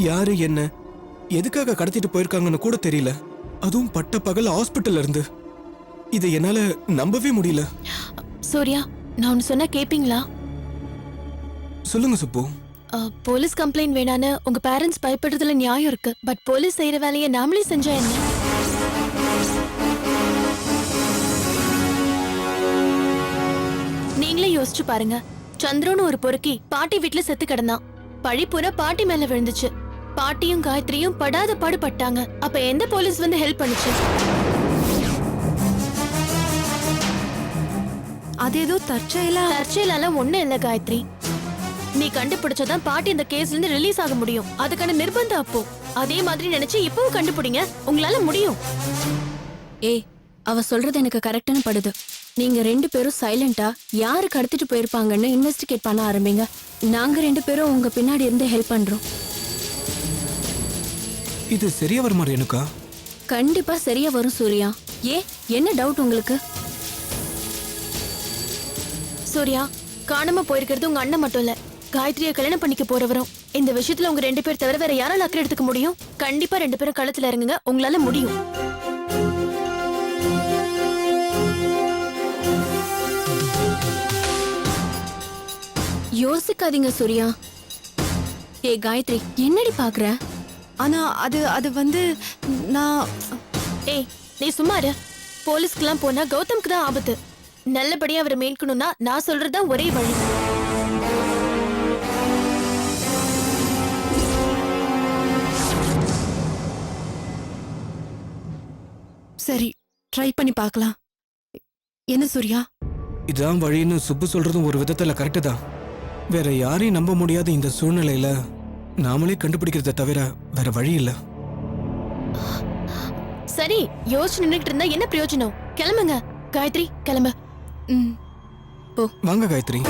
யாரு என்ன எதுக்காக கடத்திட்டு போயிருக்காங்கன்னு கூட தெரியல. அதுவும் பட்ட பகல் ஹாஸ்பிட்டல்ல இருந்து. இதை என்னால நம்பவே முடியல. சூர்யா, நான் ஒன்னு சொன்னா கேப்பீங்களா? சொல்லுங்க சுப்பு. போலீஸ் கம்ப்ளைண்ட் வேணான்னு உங்க பேரண்ட்ஸ் பயப்படுறதுல நியாயம் இருக்கு. பட் போலீஸ் செய்யற வேலையை நாமளே செஞ்சா என்ன? நீங்களே யோசிச்சு பாருங்க. சந்திரன்னு ஒரு பொறுக்கி பாட்டி வீட்டுல செத்து கிடந்தான். பழி பூரா பாட்டி மேல விழுந்துச்சு. பாட்டியும் காயத்ரியும் படாத பாடுபட்டாங்க. அப்ப எந்த போலீஸ் வந்து ஹெல்ப் பண்ணுச்சு? அது ஏதோ தற்செயலாம் ஒண்ணும் இல்ல காயத்ரி. நீ கண்டுபிடிச்சதான் பாட்டி இந்த கேஸ்ல இருந்து ரிலீஸ் ஆக முடியும். அதுக்கான நிர்பந்தம் அப்போ. அதே மாதிரி நினைச்சு இப்பவும் கண்டுபிடிங்க. உங்களால முடியும். ஏய், அவ சொல்றது எனக்கு கரெக்டான படுது. நீங்க 2 பேரும் சைலண்டா யாரு கடத்திட்டு போயிருப்பாங்கன்னு இன்வெஸ்டிகேட் பண்ண ஆரம்பிங்க. நாங்க 2 பேரும் உங்க பின்னாடி இருந்து ஹெல்ப் பண்றோம். இது சரியா வருமா ரேணுகா? கண்டிப்பா சரியா வரும் சூர்யா. என்ன டவுட் உங்களுக்கு? சூர்யா, காணாம போயிருக்கிறது உங்க அண்ணன் மட்டும் இல்ல, காயத்ரியை கல்யாணம் பண்ணிக்க போறவரும். இந்த விஷயத்துல உங்க 2 பேர் தவிர வேற யாரால அக்கறை எடுத்துக்க முடியும்? கண்டிப்பா 2 பேரும் களத்துல இறங்குங்க. உங்களால முடியும். யோசிக்காதீங்க சூர்யா. காயத்ரி, என்னடி பாக்குற? ஆனா அது வந்து நான் நீ சும்மா இரு. போலீஸ்க்குலாம் போனா கௌதம்க்கு தான் ஆபத்து. நல்லபடியா அவரை மீட்கணும்னா நான் சொல்றதுதான் ஒரே வழி. சரி, ட்ரை பண்ணி பார்க்கலாம். என்ன சூர்யா? இதான் வழின்னு சுப்பு சொல்றதும் ஒரு விதத்துல கரெக்டு தான். வேற யாரையும் நம்ப முடியாத இந்த சூழ்நிலையில நாமளே கண்டுபிடிக்கிறத தவிர வேற வழி இல்ல. சரி, யோசிச்சு நின்னுட்டு இருந்தா என்ன பிரயோஜனம்? கிளம்புங்க. காயத்ரி, கிளம்பு. போ. வாங்க காயத்ரி.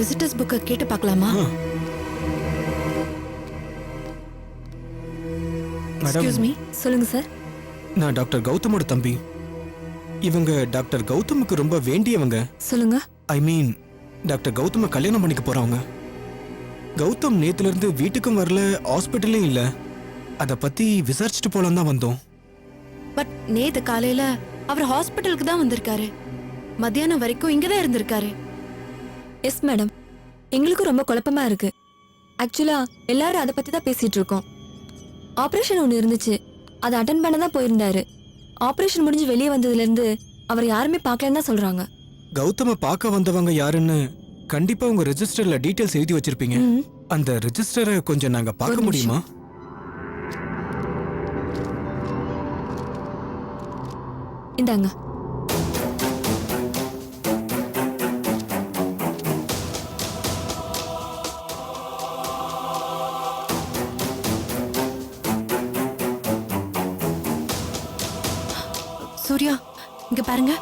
விசிட்டர்ஸ் புக்கை கேட்டு பார்க்கலாமா? மேடம், சொல்லுங்க சார். நான் டாக்டர் கௌதமோட தம்பி. இவங்க டாக்டர் கௌதமுக்கு ரொம்ப வேண்டியவங்க. சொல்லுங்க. ஐ மீன், டாக்டர் கௌதம கல்யாணம் பண்ணிக்க போறவங்க. கௌதம் நேத்துல இருந்து வீட்டுக்கும் வரல, ஹாஸ்பிட்டலும் இல்ல. அத பத்தி விசாரிச்சுட்டு போலாம் தான் வந்தோம். பட் நேத்து காலையில அவர் ஹாஸ்பிட்டலுக்கு தான் வந்திருக்காரு. மத்தியானம் வரைக்கும் இங்கதான் இருந்திருக்காரு. எஸ் மேடம், எங்களுக்கும் ரொம்ப குழப்பமா இருக்கு. ஆக்சுவலா எல்லாரும் அதை பத்தி தான் பேசிட்டு இருக்கோம். ஆபரேஷன் ஒன்று இருந்துச்சு, அதை அட்டன் பண்ண தான் போயிருந்தாரு. ஆபரேஷன் முடிஞ்சு வெளியே வந்ததுல இருந்து அவர் யாருமே பார்க்கலன்னு தான் சொல்றாங்க. கௌதம பார்க்க வந்தவங்க யாருன்னு கண்டிப்பா உங்க ரெஜிஸ்டர்ல டீடைல்ஸ் எழுதி வச்சிருப்பீங்க. அந்த ரெஜிஸ்டரை கொஞ்சம் நாங்க பார்க்க முடியுமா? இந்தாங்க. சூர்யா, இங்க பாருங்க.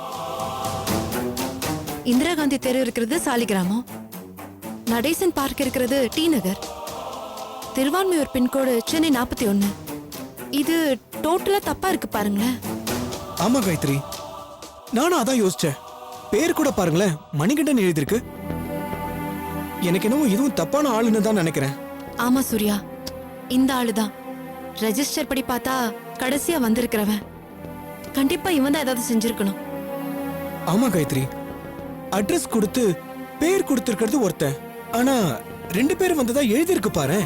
இந்திரா காந்தி தெரு இருக்கிறது சாலிகிராமம், நடேசன் பார்க் இருக்கிறது டி நகர், திருவான்மையூர் பின்கோடு சென்னை 41. இது டோட்டலா தப்பா இருக்கு பாருங்களேன். ஆமா காயத்ரி, நானும் அதான் யோசிச்சேன். பேர் கூட பாருங்களேன், மணிகண்டன் எழுதிருக்கு. எனக்கு என்னவோ இதுவும் தப்பான ஆளுன்னு தான் நினைக்கிறேன். ஆமா சூர்யா, இந்த ஆளுதான். ரெஜிஸ்டர் படி பார்த்தா கடைசியா வந்திருக்கிறவன். கண்டிப்பா இவன் தான் ஏதாவது செஞ்சிருக்கணும். ஆமா காயத்ரி, அட்ரஸ் கொடுத்து பேர் கொடுத்திருக்கிறது ஒருத்தன், ஆனா 2 பேர் வந்ததா எழுதி இருக்கு பாரு.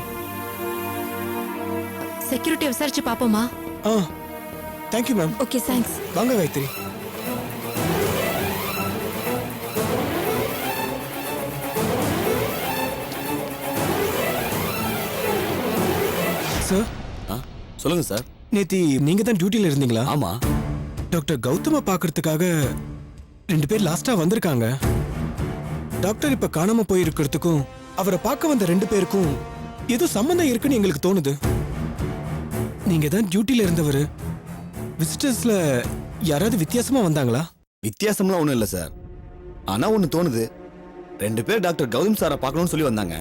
செக்யூரிட்டி விசாரிச்சு பாப்போமா? Thank you ma'am. Okay, thanks. வாங்க காயத்ரி. சார். சொல்லுங்க சார். நேத்தி நீங்க தான் டியூட்டில இருந்தீங்களா? ஆமா. டாக்டர் கௌதம பாக்குறதுக்காக 2 பேர் லாஸ்டா வந்திருக்காங்க. டாக்டர் இப்ப காணாம போயிருக்கிறதுக்கும் அவரை பார்க்க வந்த 2 பேருக்கும் ஏதோ சம்பந்தம் இருக்குன்னு எங்களுக்கு தோணுது. நீங்க தான் டியூட்டில இருந்தவர். விசிட்டர்ஸ்ல யாராவது வித்தியாசமா வந்தாங்களா? வித்தியாசம்லாம் ஒண்ணும் இல்ல சார். ஆனா ஒண்ணு தோணுது. 2 பேர் டாக்டர் கௌதம் சாரை பார்க்கணும்னு சொல்லி வந்தாங்க.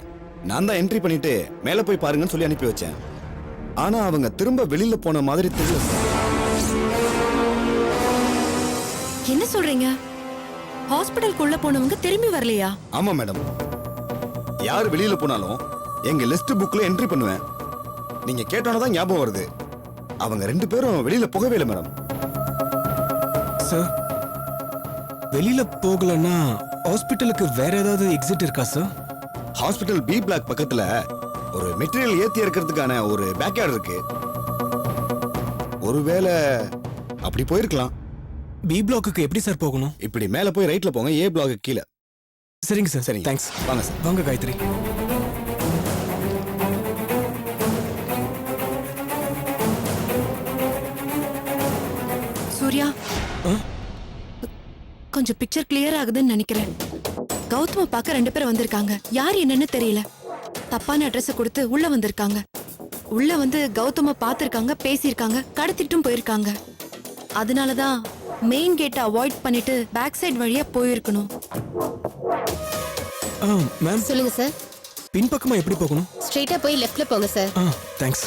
நான் தான் என்ட்ரி பண்ணிட்டு மேலே போய் பாருங்கன்னு சொல்லி அனுப்பி வச்சேன். ஆனா அவங்க திரும்ப வெளியில போன மாதிரி தெரியல சார். என்ன சொல்றீங்க? ஹாஸ்பிடலுக்குள்ள போனவங்க திரும்பி வரலையா? ஆமா மேடம். யார் வெளியில போனாலும் எங்க லிஸ்ட் புக்ல என்ட்ரி பண்ணுவேன். நீங்க கேட்டோன்னு தான் ஞாபகம் வருது. அவங்க 2 பேரும் வெளியில போகவே இல்லை மேடம். சார் வெளியில போகலன்னா ஹாஸ்பிட்டலுக்கு வேற ஏதாவது எக்ஸிட் இருக்கா சார்? ஹாஸ்பிட்டல் பி பிளாக் பக்கத்துல ஒரு மெட்டீரியல் ஏத்தி இருக்கிறதுக்கான ஒரு பேக்யார்டு இருக்கு. ஒருவேளை அப்படி போயிருக்கலாம். பி பிளாக்குக்கு எப்படி சார் போகணும்? இப்படி மேல போய் ரைட்ல போங்க, ஏ பிளாக் கீழே. சரிங்க சார். சரிங்க. தேங்க்ஸ். வாங்க சார். வாங்க காயத்ரி. சூர்யா, ஆ? கொஞ்சம் பிக்சர் கிளியர் ஆகுதுன்னு நினைக்கிறேன். கௌதம பார்க்க 2 பேர் வந்திருக்காங்க. யார் என்னன்னு தெரியல. தப்பான அட்ரஸ் கொடுத்து உள்ள வந்திருக்காங்க. உள்ள வந்து கௌதம பார்த்திருக்காங்க, பேசியிருக்காங்க, கடத்திட்டும் போயிருக்காங்க. அதனாலதான் மெயின் கேட்டை அவாய்ட் பண்ணிட்டு பேக் சைடு வழியா போயிருக்கணும். மேம் சொல்லுங்க சார். பின்பக்கமா எப்படி போகணும்? ஸ்ட்ரெயிட்டா போய் லெஃப்ட்ல போங்க சார். தேங்க்ஸ்.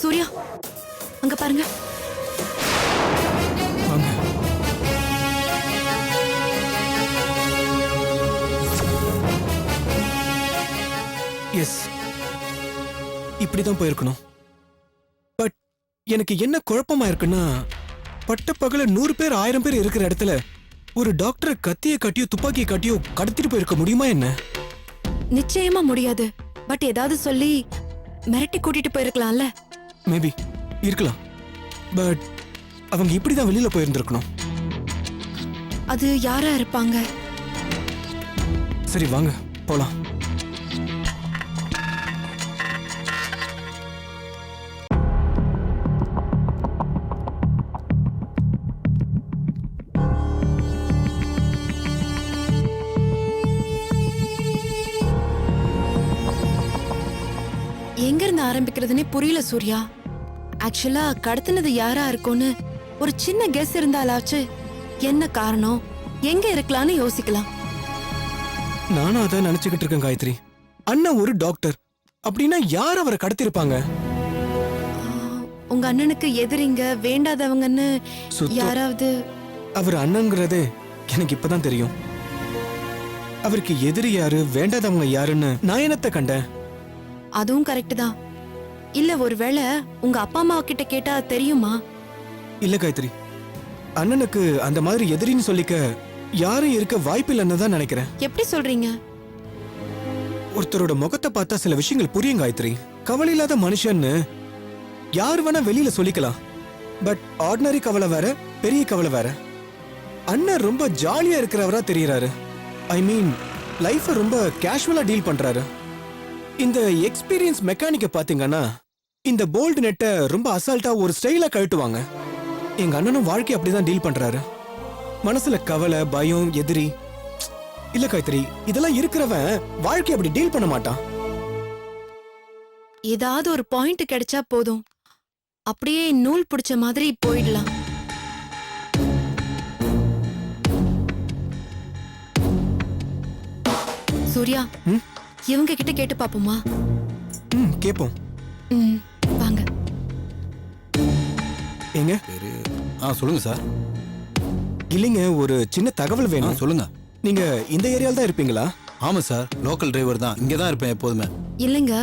சூர்யா, அங்க பாருங்க. வாங்க. எஸ், இப்படிதான் போயிருக்கணும். பட் எனக்கு என்ன குழப்பமா இருக்குன்னா, பட்டப்பகல 100 பேர் 1000 பேர் இருக்கிற இடத்துல ஒரு டாக்டரை கத்தியை காட்டியோ துப்பாக்கியை காட்டியோ கடத்திட்டு போயிருக்க முடியுமா என்ன? நிச்சயமா முடியாது. பட் ஏதாவது சொல்லி மிரட்டி கூட்டிட்டு போயிருக்கலாம்ல. மேபி இருக்கலாம். பட் அவங்க இப்படிதான் வெளியில போயிருந்திருக்கணும். அது யாரா இருப்பாங்க? சரி வாங்க போலாம். எங்க இருந்து ஆரம்பிக்கிறதுனே புரியல சூர்யா. ஆக்சுவலா கடத்தினது யாரா இருக்கும்னு ஒரு சின்ன கெஸ் இருந்தாலாச்சு என்ன காரணம், எங்க இருக்கலாம்னு யோசிக்கலாம். நானும் அதான் நினைச்சுக்கிட்டு இருக்கேன் காயத்ரி. அண்ணன் ஒரு டாக்டர் அப்படின்னா யார் அவரை கடத்திருப்பாங்க? உங்க அண்ணனுக்கு எதிரிங்க, வேண்டாதவங்கன்னு சுத்தம். யாராவது? அவர் அண்ணங்கிறதே எனக்கு இப்பதான் தெரியும். அவருக்கு எதிரி யாரு, வேண்டாதவங்க யாருன்னு நான் என்னத்த கண்டேன்? அதுவும் கரெக்ட் தான். இல்ல ஒருவேளை உங்க அப்பா அம்மா கிட்ட கேட்டா தெரியுமா? இல்ல காயத்ரி, அண்ணனுக்கு அந்த மாதிரி எதிரின்னு சொல்லிக்க யாரும் இருக்க வாய்ப்பில்லைன்னு தான் நினைக்கிறேன். எப்படி சொல்றீங்க? ஒருத்தரோட முகத்தை பார்த்தா சில விஷயங்கள் புரியும் காயத்ரி. கவலை இல்லாத மனுஷன்னு யார் வேணா வெளியில சொல்லிக்கலாம். பட் ஆர்டினரி கவலை வேற, பெரிய கவலை வேற. அண்ணன் ரொம்ப ஜாலியா இருக்கிறவரா தெரியறாரு. ஐ மீன் லைஃபை ரொம்ப கேஷுவலா டீல் பண்றாரு. இந்த எக்ஸ்பீரியன்ஸ் மெக்கானிக்க பாத்தீங்கன்னா இந்த போல்டு நெட்டை ரொம்ப அசால்ட்டா ஒரு ஸ்டைலா கழட்டுவாங்க. எங்க அண்ணனும் வாழ்க்கை அப்படிதான் டீல் பண்றாரு. மனசுல கவலை, பயம், எதிரி இல்ல காயத்ரி, இதெல்லாம் இருக்கிறவன் வாழ்க்கை அப்படி டீல் பண்ண மாட்டான். ஏதாவது ஒரு பாயிண்ட் கிடைச்சா போதும், அப்படியே நூல் பிடிச்ச மாதிரி போயிடலாம். சூர்யா, இவங்க கிட்ட கேட்டு பாப்போமா? கேப்போம். வாங்க. ஏங்க சொல்லுங்க சார். இல்லைங்க, ஒரு சின்ன தகவல் வேணும். சொல்லுங்க. நீங்க இந்த ஏரியால தான் இருப்பீங்களா? ஆமா சார், லோக்கல் டிரைவர் தான். இங்கே தான் இருப்பேன் எப்போதுமே. இல்லைங்க,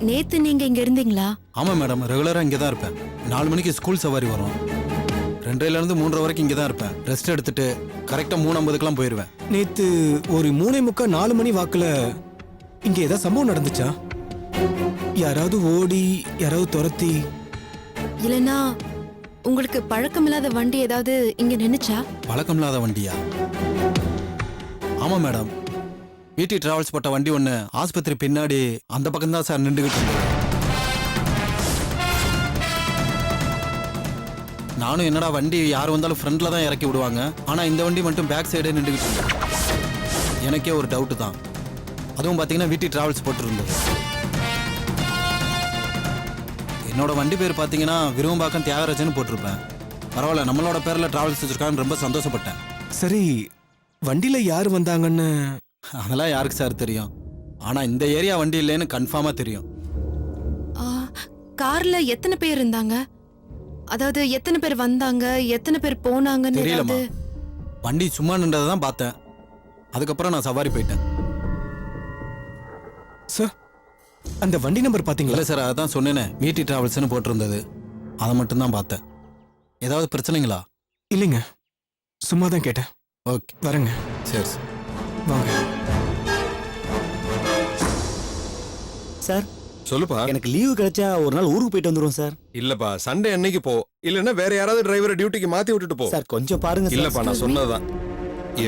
நேத்து நீங்க இங்க இருந்தீங்களா? ஆமா மேடம், ரெகுலரா இங்கே தான் இருப்பேன். 4 மணிக்கு ஸ்கூல் சவாரி வரும். 2:30 3 வரைக்கும் இங்கே தான் இருப்பேன். ரெஸ்ட் எடுத்துட்டு கரெக்டா 3:50க்குலாம் போயிடுவேன். நேத்து ஒரு 3:45 4 மணி வாக்குல இங்க ஏதாவது சம்பவம் நடந்துச்சா? யாராவது ஓடி, யாராவது துரத்தி? இல்லனா உங்களுக்கு பழக்கமில்லாத வண்டி ஏதாவது இங்க நின்னுச்சா? பழக்கமில்லாத வண்டியா? ஆமா மேடம், வீட்டி டிராவல்ஸ் போட்ட வண்டி ஒன்று ஆஸ்பத்திரி பின்னாடி அந்த பக்கம் தான் சார் நின்றுகிட்டு இருந்தது. நானும் என்னடா வண்டி யார் வந்தாலும் ஃப்ரண்ட்ல தான் இறக்கி விடுவாங்க, ஆனா இந்த வண்டி மட்டும் பேக் சைடே நின்றுகிட்டு இருந்தது. எனக்கே ஒரு டவுட்டு தான். அதுவும் பார்த்தீங்கன்னா வீட்டி டிராவல்ஸ் போட்டுருந்தது. என்னோட வண்டி பேர் பார்த்தீங்கன்னா விரும்பாக்கம் தியாகராஜன் போட்டிருப்பேன். பரவாயில்ல, நம்மளோட பேர்ல டிராவல்ஸ் வச்சிருக்கான்னு ரொம்ப சந்தோஷப்பட்டேன். சரி, வண்டியில யார் வந்தாங்கன்னு? அதெல்லாம் யாருக்கு சார் தெரியும்? ஆனா இந்த ஏரியா வண்டி இல்லைன்னு கன்ஃபார்மா தெரியும். ஆ, கார்ல எத்தனை பேர் இருந்தாங்க? அதாவது எத்தனை பேர் வந்தாங்க, எத்தனை பேர் போனாங்கன்னு தெரியலம்மா. ஏதாவது- வண்டி சும்மா நின்றதை தான் பார்த்தேன். அதுக்கப்புறம் நான் சவாரி போயிட்டேன். சார், அந்த வண்டி நம்பர் பாத்தீங்களா? இல்லை சார், அதான் சொன்னேனே, விடி டிராவல்ஸ்னு போட்டிருந்தது. அதை மட்டும்தான் பார்த்தேன். ஏதாவது பிரச்சனைங்களா? இல்லைங்க, சும்மா தான் கேட்டேன். ஓகே, வரேங்க. சரி சார். வாங்க. சார், சொல்லுப்பா. எனக்கு லீவு கிடைச்சா ஒரு நாள் ஊருக்கு போயிட்டு வந்துருவோம் சார். இல்லப்பா, சண்டே அன்னைக்கு போ. இல்லன்னா வேற யாராவது டிரைவரை டியூட்டிக்கு மாத்தி விட்டுட்டு போ. சார் கொஞ்சம் பாருங்க சார். இல்லப்பா, நான் சொன்னதுதான்.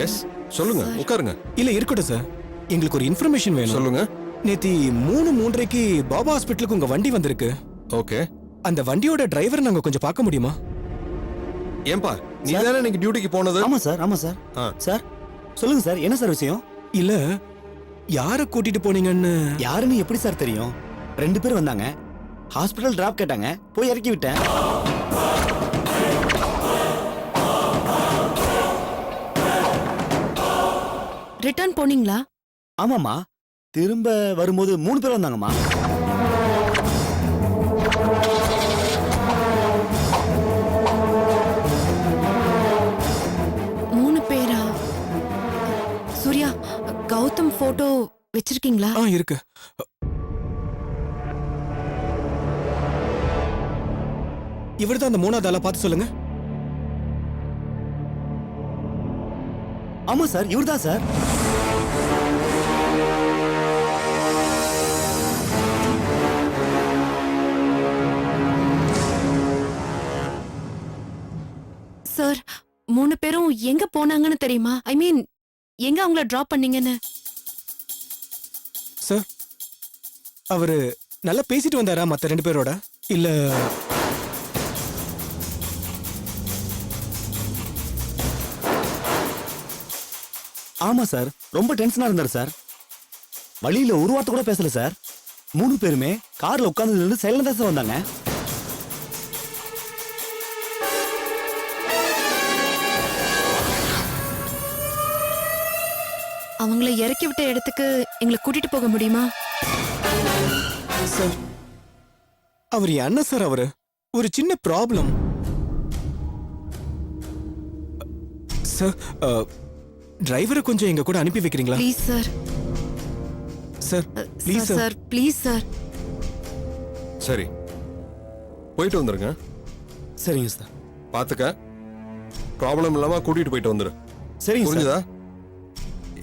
எஸ், சொல்லுங்க, உட்காருங்க. இல்ல இருக்கட்டும் சார், எங்களுக்கு ஒரு இன்ஃபர்மேஷன் வேணும். சொல்லுங்க. நேத்தி 3:30க்கு பாபா ஹாஸ்பிட்டலுக்கு உங்க வண்டி வந்திருக்கு. ஓகே. அந்த வண்டியோட டிரைவர் நாங்க கொஞ்சம் பார்க்க முடியுமா? ஏன்பா, நீ தானே இன்னைக்கு டியூட்டிக்கு போனது? ஆமா சார், ஆமா சார். ஆ. சார் சொல்லுங்க சார், என்ன சார் விஷயம்? இல்ல, யார கூட்டிட்டு போனீங்கன்னு? யாருன்னு எப்படி சார் தெரியும்? 2 பேர் வந்தாங்க, ஹாஸ்பிட்டல் டிராப் கேட்டாங்க, போய் இறக்கி விட்டேன். ரிட்டர்ன் போனீங்களா? ஆமாம்மா, திரும்ப வரும்போது 3 பேர் வந்தாங்கம்மா. மூணு பேரா? சூர்யா, கௌதம் போட்டோ வச்சிருக்கீங்களா? இருக்கு. இவர்தான் அந்த 3வது ஆளா, பார்த்து சொல்லுங்க. ஆமா சார், இவர்தான் சார். சார், 3 பேரும் எங்க போனாங்கன்னு தெரியுமா? ஐ மீன், எங்க அவங்கள டிராப் பண்ணீங்கன்னு? சார், அவரு நல்லா பேசிட்டு வந்தாரா மத்த 2 பேரோட? இல்ல ஆமா சார், ரொம்ப டென்ஷனா இருந்தாரு சார். வழியில ஒரு வார்த்தை கூட பேசல சார். 3 பேருமே கார்ல உட்கார்ந்து நின்று சைலண்டா சார் வந்தாங்க. அவங்கள இறக்கி விட்ட இடத்துக்கு எங்களை கூட்டிட்டு போக முடியுமா? சார், அவர் என் அண்ணன் சார். அவரு ஒரு சின்ன ப்ராப்ளம் சார். டிரைவரை கொஞ்சம் எங்க கூட அனுப்பி வைக்கிறீங்களா? Please sir. Sir please sir. Sir please sir. சரி, போயிட்டு வந்துருங்க. சரிங்க சார். பாத்துக்க, ப்ராப்ளம் இல்லாம கூட்டிட்டு போயிட்டு வந்துரு. சரிங்க சார். புரிஞ்சுதா?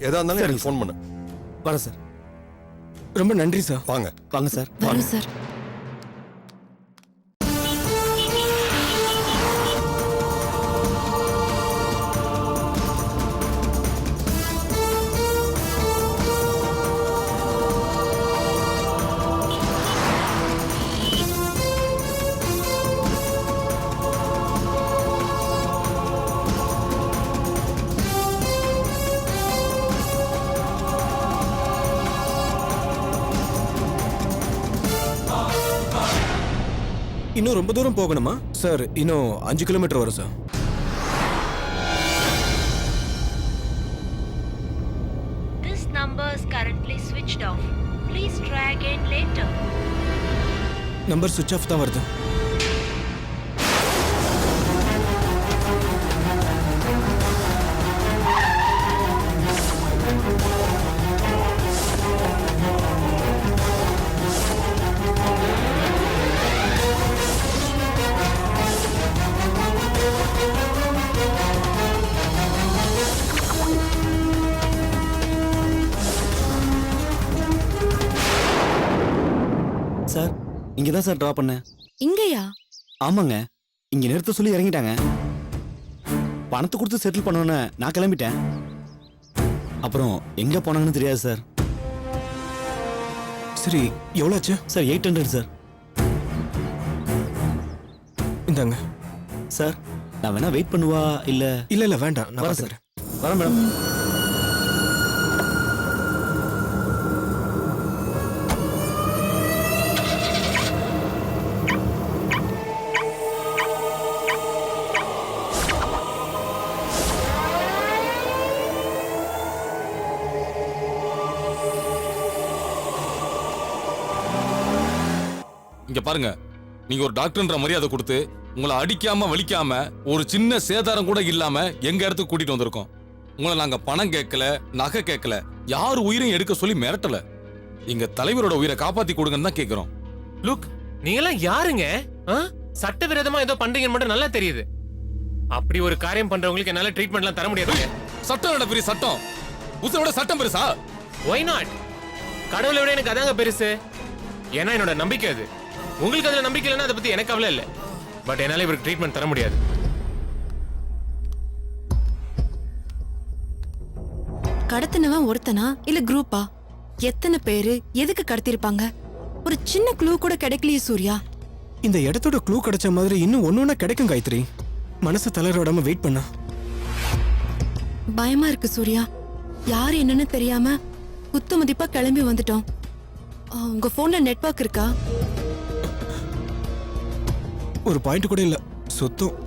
எதா இருந்தாலும் சரிங்க எனக்கு ஃபோன் பண்ணு. வரேன் சார். ரொம்ப நன்றி சார். வாங்க. வாங்க சார். வரும் சார். இன்னும் ரொம்ப தூரம் போகணுமா சார்? இன்னும் 5 கிலோமீட்டர் வரும் sir. This number is currently switched off. Please try again later. Number சுவிட்ச் ஆஃப் தான் வருது. சார், இங்க தான் சார் டிராப் பண்ணேன். இங்கயா? ஆமாங்க, இங்க நிறுத்த சொல்லி இறங்கிட்டாங்க. பணத்தை கொடுத்து செட்டில் பண்ணோன்னு நான் கிளம்பிட்டேன். அப்புறம் எங்க போனாங்கன்னு தெரியாது சார். சரி, எவ்வளோ ஆச்சு சார்? 800 சார். இந்தாங்க. சார், நான் வேணா வெயிட் பண்ணுவா இல்ல? இல்ல இல்ல வேண்டாம், நான் வரேன் சார். பார்த்துக்கிறேன். வரேன் மேடம். இங்க பாருங்க, நீங்க ஒரு டாக்டர்ன்ற மரியாதை கொடுத்து உங்களை அடிக்காம வலிக்காம ஒரு சின்ன சேதாரம் கூட இல்லாம எங்க இடத்துக்கு கூட்டிட்டு வந்திருக்கோம். உங்களை நாங்க பணம் கேட்கல, நகை கேட்கல, யார் உயிரையும் எடுக்க சொல்லி மிரட்டல. எங்க தலைவரோட உயிரை காப்பாத்தி கொடுங்கன்னு தான் கேக்குறோம். லுக், நீங்களாம் யாருங்க? சட்டவிரோதமா ஏதோ பண்றீங்கன்னு மட்டும் நல்லா தெரியுது. அப்படி ஒரு காரியம் பண்றவங்களுக்கு என்னால ட்ரீட்மெண்ட்லாம் தர முடியாதுங்க. சட்டம் பெரிய சட்டம், உத்தரவோட சட்டம் பெருசா? Why not? கடவுளை விட எனக்கு அதாங்க பெருசு. ஏன்னா என்னோட நம்பிக்கை அது. உங்களுக்கு அதுல நம்பிக்கை இல்லைன்னா அதை பத்தி எனக்கு கவலை இல்லை. பட் என்னால இவருக்கு ட்ரீட்மெண்ட் தர முடியாது. கடத்தினவன் ஒருத்தனா இல்ல குரூப்பா? எத்தனை பேரு எதுக்கு கடத்திருப்பாங்க? ஒரு சின்ன க்ளூ கூட கிடைக்கலையே சூர்யா. இந்த இடத்தோட க்ளூ கிடைச்ச மாதிரி இன்னும் ஒன்னொன்னா கிடைக்கும் காயத்ரி. மனசு தளரோடாம வெயிட் பண்ணா. பயமா இருக்கு சூர்யா. யாரு என்னன்னு தெரியாம குத்து மதிப்பா கிளம்பி வந்துட்டோம். உங்க போன்ல நெட்வொர்க் இருக்கா? ஒரு பாயிண்ட் கூட இல்ல, சுத்தம்.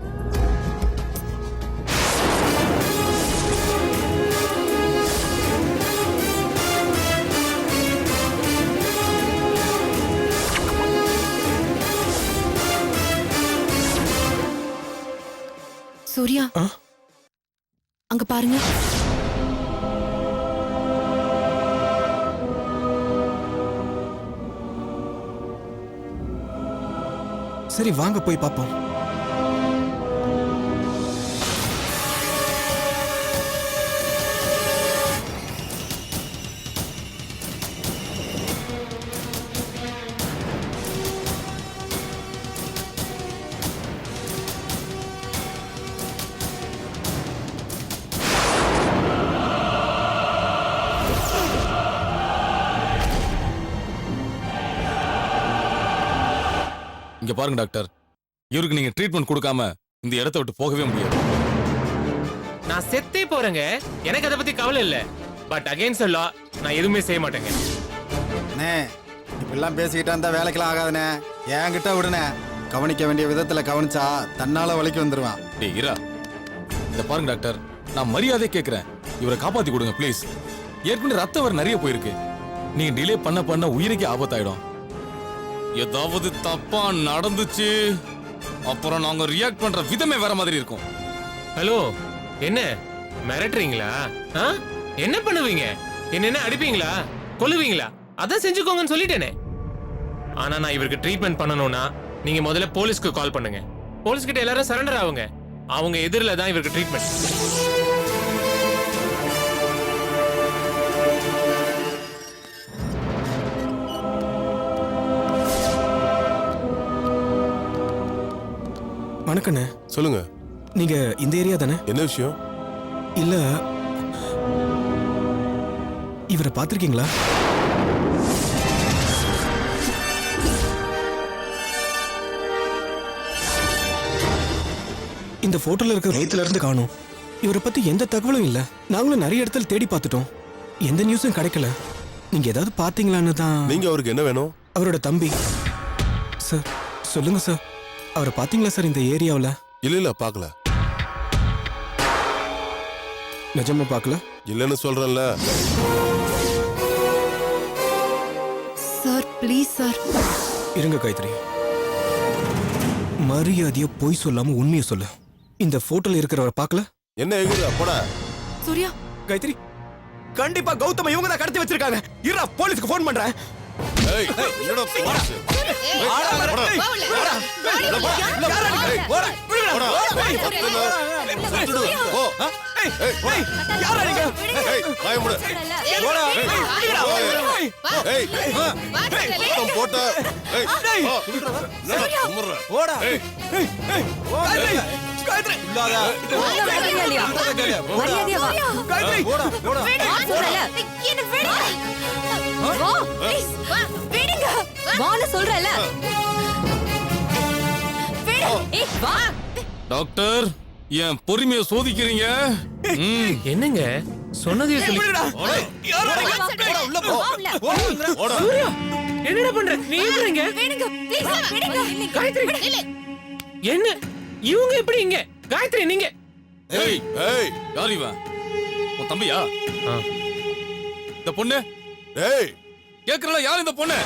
சூர்யா, அங்க பாருங்க. சரி வாங்க போய் பாப்போம். இங்க பாருங்க டாக்டர், இவருக்கு நீங்க ட்ரீட்மெண்ட் கொடுக்காம இந்த இடத்தை விட்டு போகவே முடியாது. நான் செத்தே போறேங்க, எனக்கு அதை பத்தி கவலை இல்ல. பட் அகைன்ஸ்ட் லா நான் எதுவுமே செய்ய மாட்டேங்க. அண்ணே, இப்பெல்லாம் பேசிக்கிட்டா இருந்தா வேலைக்கெல்லாம் ஆகாதுண்ணே. என்கிட்ட விடுனே. கவனிக்க வேண்டிய விதத்துல கவனிச்சா தன்னால வலிக்கு வந்துருவான். டேய் இரா, இத பாருங்க டாக்டர், நான் மரியாதை கேட்கிறேன். இவரை காப்பாத்தி கொடுங்க ப்ளீஸ். ஏற்கனவே ரத்தம் வர நிறைய போயிருக்கு. நீங்க டிலே பண்ண உயிருக்கே ஆபத்தாயிடும். ஏதாவது தப்பா நடந்துச்சு அப்புறம் நாங்க ரியாக்ட் பண்ற விதமே வேற மாதிரி இருக்கும். ஹலோ, என்ன மிரட்டுறீங்களா? என்ன பண்ணுவீங்க? என்ன அடிப்பீங்களா, கொல்லுவீங்களா? அதான் செஞ்சுக்கோங்கன்னு சொல்லிட்டேனே. ஆனா நான் இவருக்கு ட்ரீட்மெண்ட் பண்ணணும்னா நீங்க முதல்ல போலீஸ்க்கு கால் பண்ணுங்க. போலீஸ் கிட்ட எல்லாரும் சரண்டர் ஆகுங்க. அவங்க எதிரில தான் இவருக்கு ட்ரீட்மெண்ட். வணக்கண்ணே. சொல்லுங்க. நீங்க இந்த ஏரியா தானே? என்ன விஷயம்? இல்ல, இவரை பாத்திருக்கீங்களா? இந்த போட்டோல இருக்க நேத்துல இருந்து காணோம். இவரை பத்தி எந்த தகவலும் இல்ல. நாங்களும் நிறைய இடத்துல தேடி பார்த்துட்டோம், எந்த நியூஸும் கிடைக்கல. நீங்க ஏதாவது பாத்தீங்களான்னு தான். நீங்க அவருக்கு என்ன வேணும்? அவரோட தம்பி சார். சொல்லுங்க சார், அவரை பாத்தீங்களா சார் இந்த ஏரியாவுல? இல்ல பார்க்கல. நிஜமா பார்க்கல? இல்லன்னு சொல்றேன்ல. Sir please sir. இருங்க காயத்ரி, மரியாதைய பொய் சொல்லாம உண்மையை சொல்லு. இந்த போட்டோல இருக்கிறவரை பார்க்கல? என்ன எகுது போடா. சூர்யா, காயத்ரி, கண்டிப்பா கௌதம இவங்க தான் கடத்தி வச்சிருக்காங்க. இருடா, போலீஸ்க்கு ஃபோன் பண்றேன். ஏய், என்னடா போலீஸ்? டாக்டர், என் பொறுமையை சோதிக்கிறீங்க. என்னங்க சொன்னதே சொல்லி. என்னடா பண்ற நீ? காயத்ரி, என்ன இவங்க எப்படி இங்க? காயத்ரி நீங்க. ஏய் ஏய், யார் இவன்? உன் தம்பியா? இந்த பொண்ணு? ஏய், கேக்குறல யார் இந்த பொண்ணு?